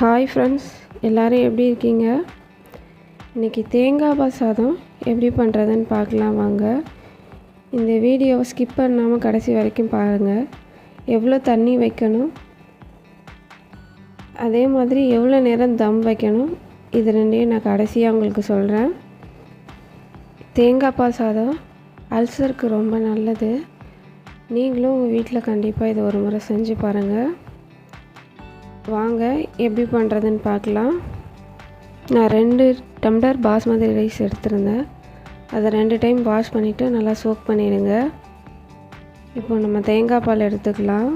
Hi friends, எல்லோரும் எப்படி இருக்கீங்க? இன்றைக்கி தேங்காய் பால் சாதம் எப்படி பண்ணுறதுன்னு பார்க்கலாம் வாங்க. இந்த வீடியோவை ஸ்கிப் பண்ணாமல் கடைசி வரைக்கும் பாருங்கள். எவ்வளோ தண்ணி வைக்கணும், அதே மாதிரி எவ்வளோ நேரம் தம் வைக்கணும், இது ரெண்டையும் நான் கடைசியாக உங்களுக்கு சொல்கிறேன். தேங்காய் பால் சாதம் அல்சருக்கு ரொம்ப நல்லது. நீங்களும் உங்கள் வீட்டில் கண்டிப்பாக இதை ஒரு முறை செஞ்சு பாருங்கள். வாங்க எப்படி பண்ணுறதுன்னு பார்க்கலாம். நான் 2 டம்ளர் பாஸ்மதி ரைஸ் எடுத்திருந்தேன். அதை 2 டைம் வாஷ் பண்ணிவிட்டு நல்லா சோக் பண்ணிடுங்க. இப்போ நம்ம தேங்காய் பால் எடுத்துக்கலாம்.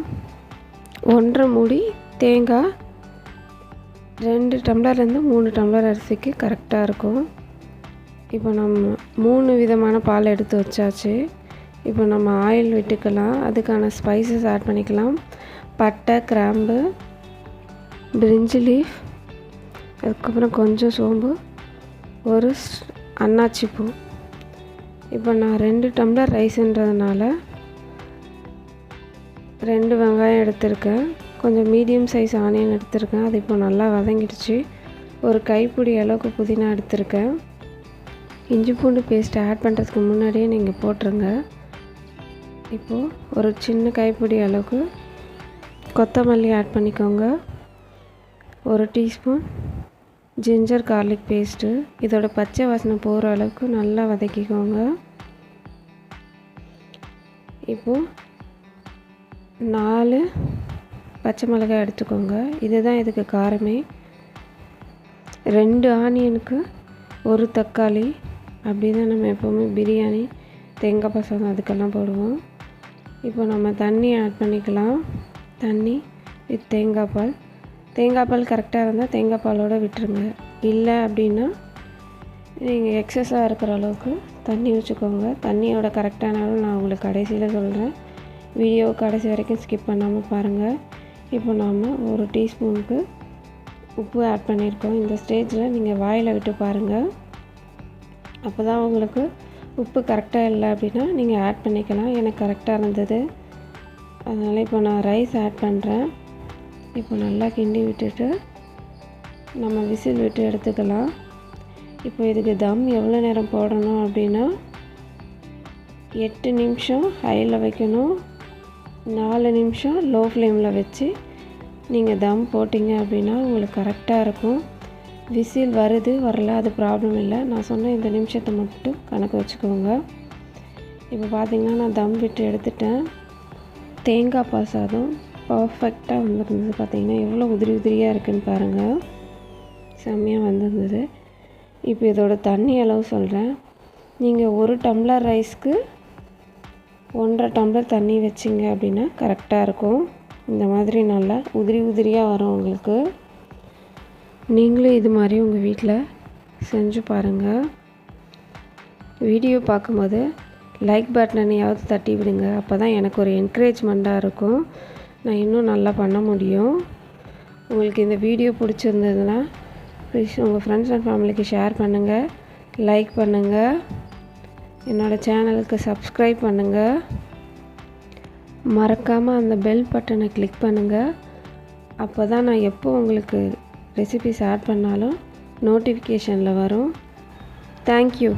1.5 மூடி தேங்காய் 2 டம்ளர்லேருந்து 3 டம்ளர் அரிசிக்கு கரெக்டாக இருக்கும். இப்போ நம்ம 3 விதமான பால் எடுத்து வச்சாச்சு. இப்போ நம்ம ஆயில் விட்டுக்கலாம். அதுக்கான ஸ்பைசஸ் ஆட் பண்ணிக்கலாம். பட்டை, கிராம்பு, பிரிஞ்சி லீஃப், அதுக்கப்புறம் கொஞ்சம் சோம்பு, ஒரு அன்னாச்சி பூ. இப்போ நான் 2 டம்ளர் ரைஸ்ன்றதுனால 2 வெங்காயம் எடுத்திருக்கேன். கொஞ்சம் மீடியம் சைஸ் ஆனியன் எடுத்திருக்கேன். அது இப்போ நல்லா வதங்கிடுச்சு. ஒரு கைப்பிடி அளவுக்கு புதினா எடுத்திருக்கேன். இஞ்சி பூண்டு பேஸ்ட் ஆட் பண்ணுறதுக்கு முன்னாடியே நீங்கள் போட்டுருங்க. இப்போது ஒரு சின்ன கைப்பிடி அளவுக்கு கொத்தமல்லி ஆட் பண்ணிக்கோங்க. 1 டீஸ்பூன் ஜிஞ்சர் கார்லிக் பேஸ்ட்டு. இதோட பச்சை வாசனை போகிற அளவுக்கு நல்லா வதக்கிக்கோங்க. இப்போது 4 பச்சை மிளகாய் எடுத்துக்கோங்க. இதுதான் இதுக்கு காரமே. 2 ஆனியனுக்கு 1 தக்காளி. அப்படி தான் நம்ம எப்போவுமே பிரியாணி, தேங்காய் பால் சாதம் அதுக்கெல்லாம் போடுவோம். இப்போ நம்ம தண்ணி ஆட் பண்ணிக்கலாம். தண்ணி வித் தேங்காய் பால். தேங்காய் பால் கரெக்டாக இருந்தால் தேங்காய் பாலோடு விட்டுருங்க. இல்லை அப்படின்னா நீங்கள் எக்ஸஸாக இருக்கிற அளவுக்கு தண்ணி வச்சுக்கோங்க. தண்ணியோட கரெக்டான அளவு நான் உங்களுக்கு கடைசியில் சொல்கிறேன். வீடியோ கடைசி வரைக்கும் ஸ்கிப் பண்ணாமல் பாருங்கள். இப்போ நாம் 1 டீஸ்பூனுக்கு உப்பு ஆட் பண்ணியிருக்கோம். இந்த ஸ்டேஜில் நீங்கள் வாயில் விட்டு பாருங்கள். அப்போ தான் உங்களுக்கு உப்பு கரெக்டாக இல்லை அப்படின்னா நீங்கள் ஆட் பண்ணிக்கலாம். எனக்கு கரெக்டாக இருந்தது. அதனால் இப்போ நான் ரைஸ் ஆட் பண்ணுறேன். இப்போ நல்லா கிண்டி விட்டுட்டு நம்ம விசில் விட்டு எடுத்துக்கலாம். இப்போ இதுக்கு தம் எவ்வளோ நேரம் போடணும் அப்படின்னா 8 நிமிஷம் ஹையில் வைக்கணும். 4 நிமிஷம் லோ ஃப்ளேமில் வச்சு நீங்கள் தம் போட்டிங்க அப்படின்னா உங்களுக்கு கரெக்டாக இருக்கும். விசில் வருது வரல அது ப்ராப்ளம் இல்லை. நான் சொன்ன இந்த நிமிஷத்தை மட்டும் கணக்கு வச்சுக்கோங்க. இப்போ பார்த்திங்கன்னா நான் தம் விட்டு எடுத்துட்டேன். தேங்காய் பால் சாதம் பர்ஃபெக்டாக வந்துருந்தது. பார்த்திங்கன்னா எவ்வளோ உதிரி உதிரியாக இருக்குதுன்னு பாருங்கள். செம்மையாக வந்துருந்தது. இப்போ இதோட தண்ணி அளவு சொல்கிறேன். நீங்கள் 1 டம்ளர் ரைஸ்க்கு 1.5 டம்ளர் தண்ணி வச்சிங்க அப்படின்னா கரெக்டாக இருக்கும். இந்த மாதிரி நல்லா உதிரி உதிரியாக வரும் உங்களுக்கு. நீங்களும் இது மாதிரி உங்கள் வீட்டில் செஞ்சு பாருங்கள். வீடியோ பார்க்கும்போது லைக் பட்டனையாவது தட்டி விடுங்க. அப்போ தான் எனக்கு ஒரு என்கரேஜ்மெண்ட்டாக இருக்கும். நான் இன்னும் நல்லா பண்ண முடியும். உங்களுக்கு இந்த வீடியோ பிடிச்சிருந்ததுன்னா ப்ளீஸ் உங்கள் ஃப்ரெண்ட்ஸ் அண்ட் ஃபேமிலிக்கு ஷேர் பண்ணுங்கள், லைக் பண்ணுங்கள், என்னோடய சேனலுக்கு சப்ஸ்கிரைப் பண்ணுங்கள். மறக்காமல் அந்த பெல் பட்டனை கிளிக் பண்ணுங்கள். அப்போ தான் நான் எப்போ உங்களுக்கு ரெசிபிஸ் ஆட் பண்ணாலும் நோட்டிஃபிகேஷனில் வரும். தேங்க்யூ.